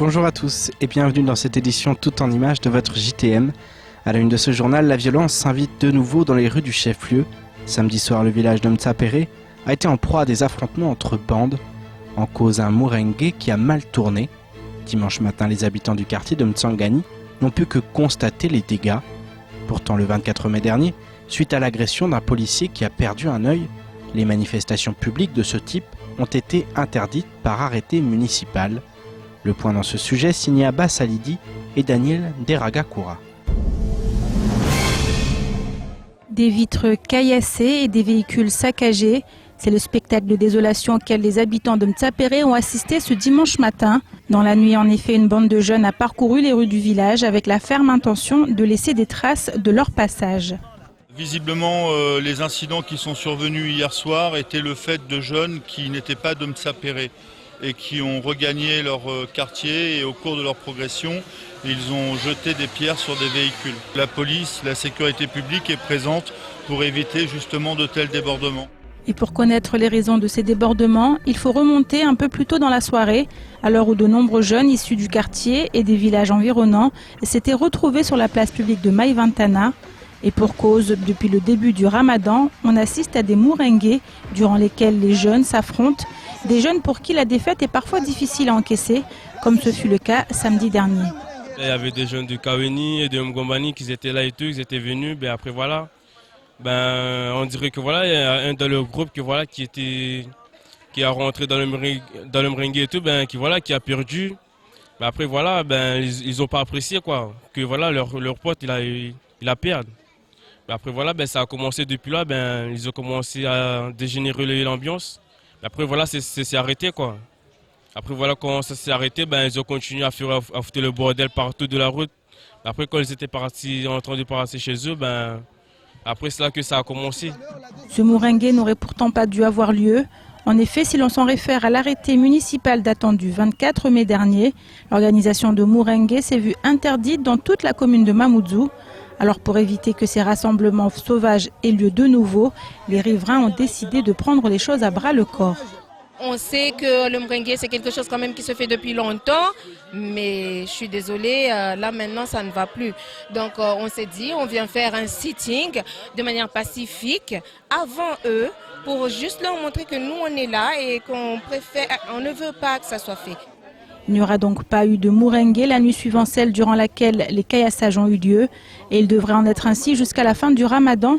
Bonjour à tous et bienvenue dans cette édition tout en images de votre JTM. À la une de ce journal, la violence s'invite de nouveau dans les rues du chef-lieu. Samedi soir, le village de Mtsapéré a été en proie à des affrontements entre bandes. En cause un Mourengue qui a mal tourné. Dimanche matin, les habitants du quartier de Mtsangani n'ont pu que constater les dégâts. Pourtant, le 24 mai dernier, suite à l'agression d'un policier qui a perdu un œil, les manifestations publiques de ce type ont été interdites par arrêté municipal. Le point dans ce sujet signé Abbas Alidi et Daniel Deragakoura. Des vitres caillassées et des véhicules saccagés, c'est le spectacle de désolation auquel les habitants de Mtsapéré ont assisté ce dimanche matin. Dans la nuit, en effet, une bande de jeunes a parcouru les rues du village avec la ferme intention de laisser des traces de leur passage. Visiblement, les incidents qui sont survenus hier soir étaient le fait de jeunes qui n'étaient pas de Mtsapéré et qui ont regagné leur quartier et au cours de leur progression, ils ont jeté des pierres sur des véhicules. La police, la sécurité publique est présente pour éviter justement de tels débordements. Et pour connaître les raisons de ces débordements, il faut remonter un peu plus tôt dans la soirée, à l'heure où de nombreux jeunes issus du quartier et des villages environnants s'étaient retrouvés sur la place publique de Maïvantana. Et pour cause, depuis le début du ramadan, on assiste à des mourengues durant lesquels les jeunes s'affrontent, des jeunes pour qui la défaite est parfois difficile à encaisser, comme ce fut le cas samedi dernier. Il y avait des jeunes de Kaweni et de Mgombani qui étaient là et tout, ils étaient venus, après voilà. On dirait que voilà, il y a un dans le groupe qui a rentré dans le merengue et tout, qui a perdu. Après voilà, ils ont pas apprécié quoi, que voilà leur pote il a perdu. Après voilà, ça a commencé depuis là, ils ont commencé à dégénérer l'ambiance. Après voilà, c'est arrêté quoi. Après voilà, quand ça s'est arrêté, ils ont continué à foutre le bordel partout de la route. Après quand ils étaient en train de partir chez eux, après c'est là que ça a commencé. Ce mourengue n'aurait pourtant pas dû avoir lieu. En effet, si l'on s'en réfère à l'arrêté municipal datant du 24 mai dernier, l'organisation de mourengue s'est vue interdite dans toute la commune de Mamoudzou. Alors pour éviter que ces rassemblements sauvages aient lieu de nouveau, les riverains ont décidé de prendre les choses à bras le corps. On sait que le merengue c'est quelque chose quand même qui se fait depuis longtemps, mais je suis désolée, là maintenant ça ne va plus. Donc on s'est dit, on vient faire un sitting de manière pacifique avant eux pour juste leur montrer que nous on est là et on ne veut pas que ça soit fait. Il n'y aura donc pas eu de mourengue la nuit suivant celle durant laquelle les caillassages ont eu lieu et il devrait en être ainsi jusqu'à la fin du ramadan.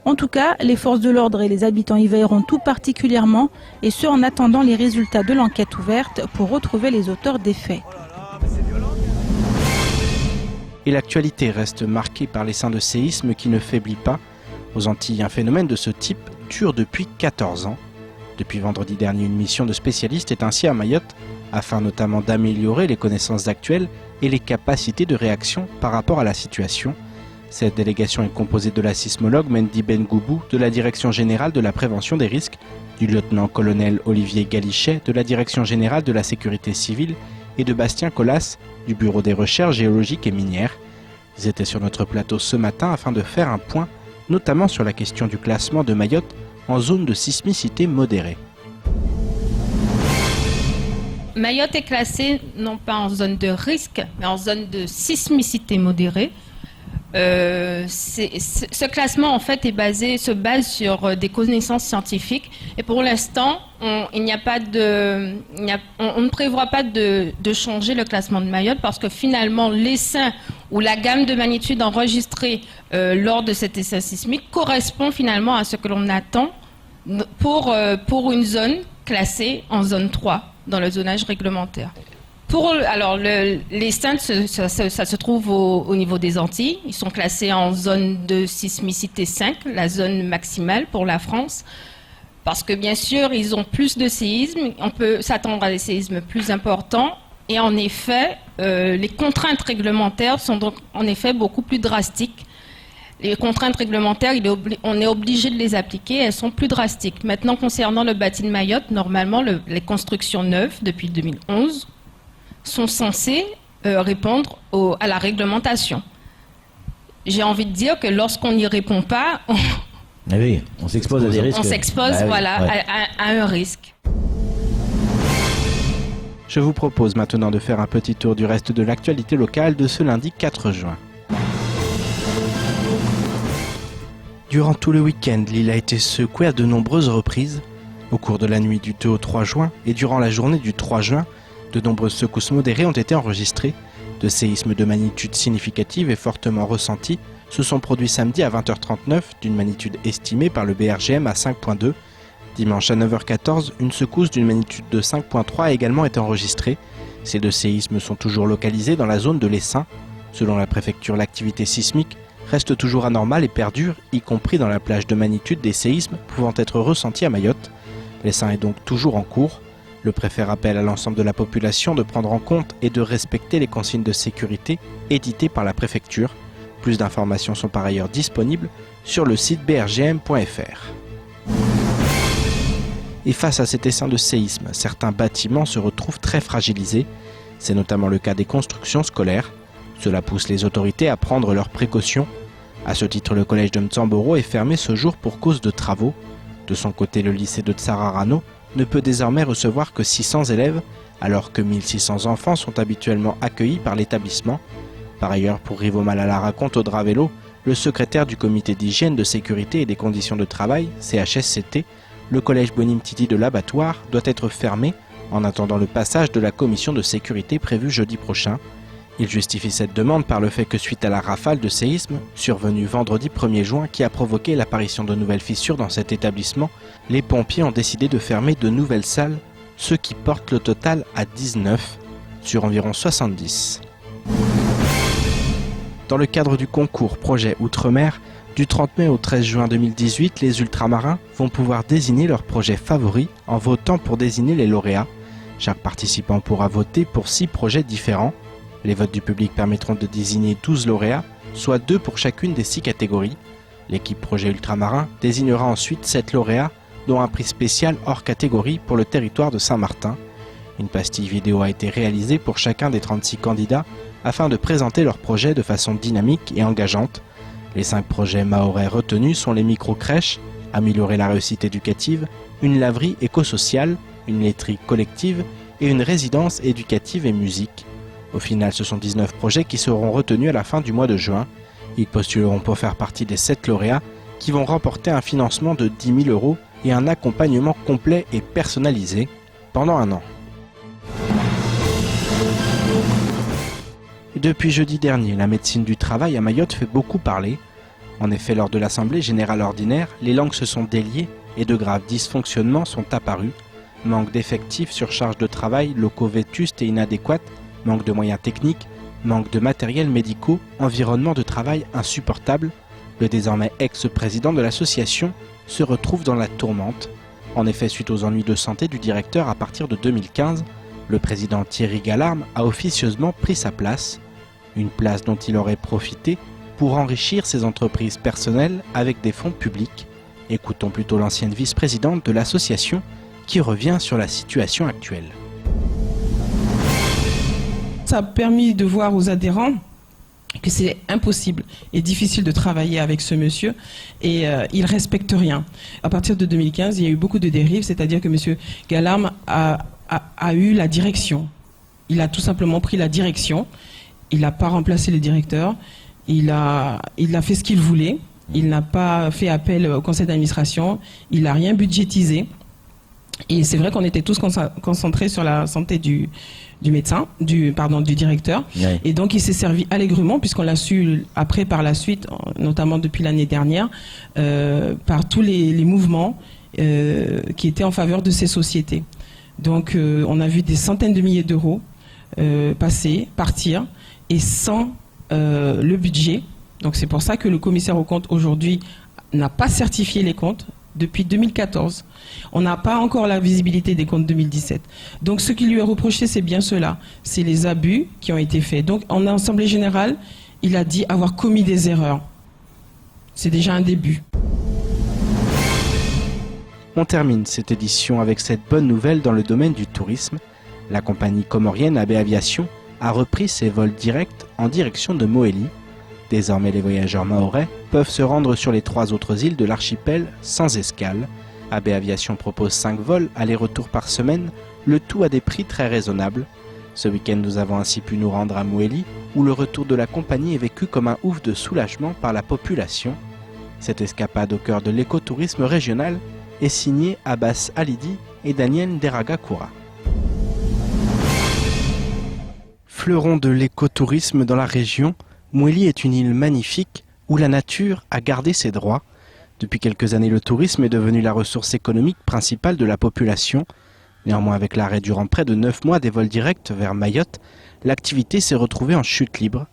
En tout cas, les forces de l'ordre et les habitants y veilleront tout particulièrement et ce en attendant les résultats de l'enquête ouverte pour retrouver les auteurs des faits. Et l'actualité reste marquée par l'essaim de séisme qui ne faiblit pas. Aux Antilles, un phénomène de ce type dure depuis 14 ans. Depuis vendredi dernier, une mission de spécialistes est ainsi à Mayotte, afin notamment d'améliorer les connaissances actuelles et les capacités de réaction par rapport à la situation. Cette délégation est composée de la sismologue Mendy Bengoubou de la Direction générale de la prévention des risques, du lieutenant-colonel Olivier Galichet de la Direction générale de la sécurité civile et de Bastien Collas du Bureau des recherches géologiques et minières. Ils étaient sur notre plateau ce matin afin de faire un point, notamment sur la question du classement de Mayotte en zone de sismicité modérée. Mayotte est classée non pas en zone de risque, mais en zone de sismicité modérée. Ce classement en fait se base sur des connaissances scientifiques et pour l'instant on ne prévoit pas de changer le classement de Mayotte parce que finalement l'essaim ou la gamme de magnitude enregistrée lors de cet essaim sismique correspond finalement à ce que l'on attend pour une zone classée en zone 3 dans le zonage réglementaire. Les Saintes, ça se trouve au niveau des Antilles. Ils sont classés en zone de sismicité 5, la zone maximale pour la France. Parce que bien sûr, ils ont plus de séismes. On peut s'attendre à des séismes plus importants. Et en effet, les contraintes réglementaires sont donc en effet beaucoup plus drastiques. Les contraintes réglementaires, on est obligé de les appliquer. Elles sont plus drastiques. Maintenant, concernant le bâti de Mayotte, normalement, les constructions neuves depuis 2011 sont censés répondre à la réglementation. J'ai envie de dire que lorsqu'on n'y répond pas, on s'expose à des risques. On s'expose à un risque. Je vous propose maintenant de faire un petit tour du reste de l'actualité locale de ce lundi 4 juin. Durant tout le week-end, l'île a été secouée à de nombreuses reprises. Au cours de la nuit du 2 au 3 juin et durant la journée du 3 juin, de nombreuses secousses modérées ont été enregistrées. De séismes de magnitude significative et fortement ressentis se sont produits samedi à 20h39 d'une magnitude estimée par le BRGM à 5.2. Dimanche à 9h14, une secousse d'une magnitude de 5.3 a également été enregistrée. Ces deux séismes sont toujours localisés dans la zone de l'Essin. Selon la préfecture, l'activité sismique reste toujours anormale et perdure, y compris dans la plage de magnitude des séismes pouvant être ressentis à Mayotte. L'Essin est donc toujours en cours. Le préfet rappelle à l'ensemble de la population de prendre en compte et de respecter les consignes de sécurité éditées par la préfecture. Plus d'informations sont par ailleurs disponibles sur le site brgm.fr. Et face à cet essaim de séisme, certains bâtiments se retrouvent très fragilisés. C'est notamment le cas des constructions scolaires. Cela pousse les autorités à prendre leurs précautions. À ce titre, le collège de Mtsamboro est fermé ce jour pour cause de travaux. De son côté, le lycée de Tsararano ne peut désormais recevoir que 600 élèves, alors que 1600 enfants sont habituellement accueillis par l'établissement. Par ailleurs, pour Rivo Malala raconte au Dravelo, le secrétaire du comité d'hygiène, de sécurité et des conditions de travail, CHSCT, le collège Bonimtiti de l'abattoir doit être fermé en attendant le passage de la commission de sécurité prévue jeudi prochain. Il justifie cette demande par le fait que suite à la rafale de séisme survenue vendredi 1er juin qui a provoqué l'apparition de nouvelles fissures dans cet établissement, les pompiers ont décidé de fermer de nouvelles salles, ce qui porte le total à 19 sur environ 70. Dans le cadre du concours Projet Outre-mer, du 30 mai au 13 juin 2018, les ultramarins vont pouvoir désigner leur projet favori en votant pour désigner les lauréats. Chaque participant pourra voter pour 6 projets différents. Les votes du public permettront de désigner 12 lauréats, soit 2 pour chacune des 6 catégories. L'équipe Projet Ultramarin désignera ensuite 7 lauréats, dont un prix spécial hors catégorie pour le territoire de Saint-Martin. Une pastille vidéo a été réalisée pour chacun des 36 candidats afin de présenter leur projet de façon dynamique et engageante. Les 5 projets mahorais retenus sont les micro-crèches, améliorer la réussite éducative, une laverie éco-sociale, une laiterie collective et une résidence éducative et musique. Au final, ce sont 19 projets qui seront retenus à la fin du mois de juin. Ils postuleront pour faire partie des 7 lauréats qui vont remporter un financement de 10 000 € et un accompagnement complet et personnalisé pendant un an. Depuis jeudi dernier, la médecine du travail à Mayotte fait beaucoup parler. En effet, lors de l'Assemblée générale ordinaire, les langues se sont déliées et de graves dysfonctionnements sont apparus. Manque d'effectifs, surcharge de travail, locaux vétustes et inadéquats, manque de moyens techniques, manque de matériel médicaux, environnement de travail insupportable. Le désormais ex-président de l'association se retrouve dans la tourmente. En effet, suite aux ennuis de santé du directeur à partir de 2015, le président Thierry Galarme a officieusement pris sa place. Une place dont il aurait profité pour enrichir ses entreprises personnelles avec des fonds publics. Écoutons plutôt l'ancienne vice-présidente de l'association qui revient sur la situation actuelle. Ça a permis de voir aux adhérents que c'est impossible et difficile de travailler avec ce monsieur et il respecte rien. À partir de 2015, il y a eu beaucoup de dérives, c'est-à-dire que monsieur Galarme a eu la direction. Il a tout simplement pris la direction. Il n'a pas remplacé le directeur. Il a fait ce qu'il voulait. Il n'a pas fait appel au conseil d'administration. Il n'a rien budgétisé. Et c'est vrai qu'on était tous concentrés sur la santé du directeur. Oui. Et donc il s'est servi allègrement, puisqu'on l'a su après par la suite, notamment depuis l'année dernière, par tous les mouvements qui étaient en faveur de ces sociétés. Donc on a vu des centaines de milliers d'euros partir, et sans le budget. Donc c'est pour ça que le commissaire aux comptes aujourd'hui n'a pas certifié les comptes depuis 2014. On n'a pas encore la visibilité des comptes 2017. Donc ce qui lui est reproché, c'est bien cela. C'est les abus qui ont été faits. Donc en assemblée générale, il a dit avoir commis des erreurs. C'est déjà un début. On termine cette édition avec cette bonne nouvelle dans le domaine du tourisme. La compagnie comorienne AB Aviation a repris ses vols directs en direction de Mohéli. Désormais, les voyageurs mahorais peuvent se rendre sur les 3 autres îles de l'archipel sans escale. AB Aviation propose 5 vols aller-retour par semaine, le tout à des prix très raisonnables. Ce week-end, nous avons ainsi pu nous rendre à Mouéli, où le retour de la compagnie est vécu comme un ouf de soulagement par la population. Cette escapade au cœur de l'écotourisme régional est signée Abbas Halidi et Daniel Deragakoura. Fleuron de l'écotourisme dans la région, Mouéli est une île magnifique où la nature a gardé ses droits. Depuis quelques années, le tourisme est devenu la ressource économique principale de la population. Néanmoins, avec l'arrêt durant près de 9 mois des vols directs vers Mayotte, l'activité s'est retrouvée en chute libre.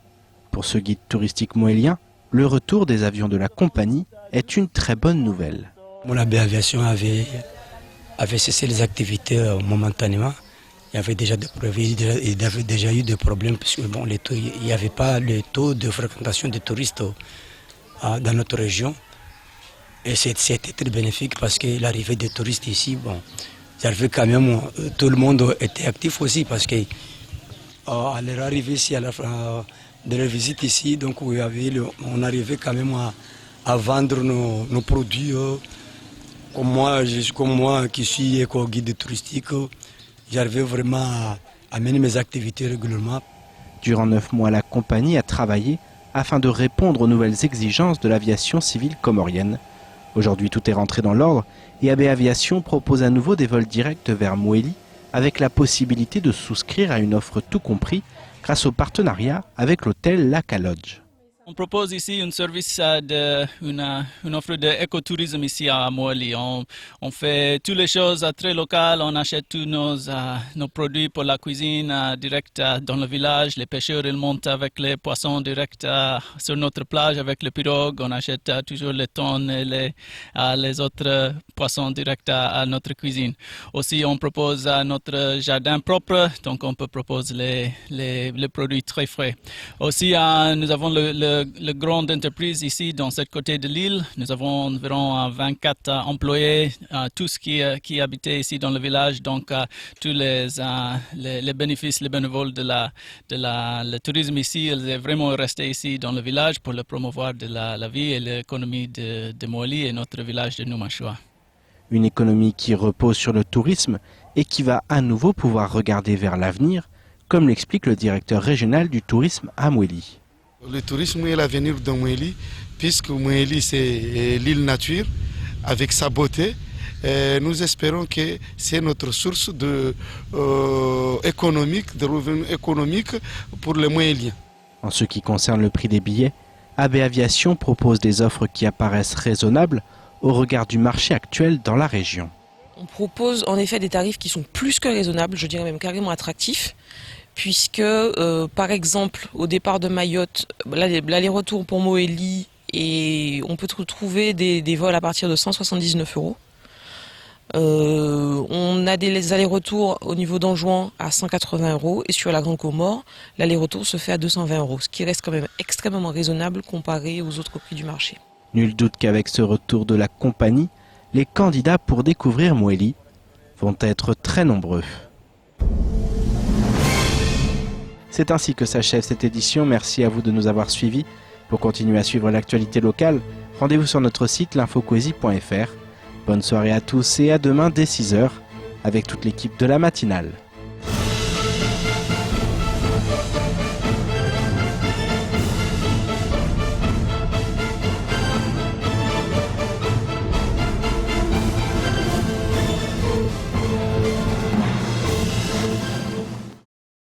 Pour ce guide touristique moélien, le retour des avions de la compagnie est une très bonne nouvelle. AB Aviation avait cessé les activités momentanément. Il y avait déjà eu des problèmes puisque il n'y avait pas le taux de fréquentation des touristes dans notre région. Et c'était très bénéfique parce que l'arrivée des touristes ici, quand même, tout le monde était actif aussi parce que à leur arrivée ici, de leur visite ici, donc on arrivait quand même à vendre nos produits. Comme moi qui suis éco-guide touristique, j'arrivais vraiment à mener mes activités régulièrement. Durant 9 mois, la compagnie a travaillé afin de répondre aux nouvelles exigences de l'aviation civile comorienne. Aujourd'hui, tout est rentré dans l'ordre et AB Aviation propose à nouveau des vols directs vers Mouéli avec la possibilité de souscrire à une offre tout compris grâce au partenariat avec l'hôtel Lac Lodge. On propose ici un service une offre d'écotourisme ici à Mouéli. On fait toutes les choses très locales. On achète tous nos produits pour la cuisine direct dans le village. Les pêcheurs ils montent avec les poissons direct sur notre plage avec le pirogue. On achète toujours les thon et les autres poissons direct à notre cuisine. Aussi, on propose notre jardin propre, donc on peut proposer les produits très frais. Aussi, nous avons le grande entreprise ici dans ce côté de l'île. Nous avons environ 24 employés, tous qui habitaient ici dans le village. Donc tous les bénéfices, les bénévoles le tourisme ici, ils sont vraiment restés ici dans le village pour le promouvoir de la vie et l'économie de Mouéli et notre village de Noumachoua. Une économie qui repose sur le tourisme et qui va à nouveau pouvoir regarder vers l'avenir, comme l'explique le directeur régional du tourisme à Mouéli. Le tourisme est l'avenir de Mouéli, puisque Mouéli c'est l'île nature avec sa beauté. Nous espérons que c'est notre source de revenus économiques pour les Mouéliens. En ce qui concerne le prix des billets, AB Aviation propose des offres qui apparaissent raisonnables au regard du marché actuel dans la région. On propose en effet des tarifs qui sont plus que raisonnables, je dirais même carrément attractifs. Puisque, par exemple, au départ de Mayotte, l'aller-retour pour Mouéli, et on peut trouver des vols à partir de 179 €. On a des allers-retours au niveau d'Anjouan à 180 € et sur la Grande Comore, l'aller-retour se fait à 220 €, ce qui reste quand même extrêmement raisonnable comparé aux autres prix du marché. Nul doute qu'avec ce retour de la compagnie, les candidats pour découvrir Mouéli vont être très nombreux. C'est ainsi que s'achève cette édition. Merci à vous de nous avoir suivis. Pour continuer à suivre l'actualité locale, rendez-vous sur notre site l'infocoesie.fr. Bonne soirée à tous et à demain dès 6 h avec toute l'équipe de la matinale.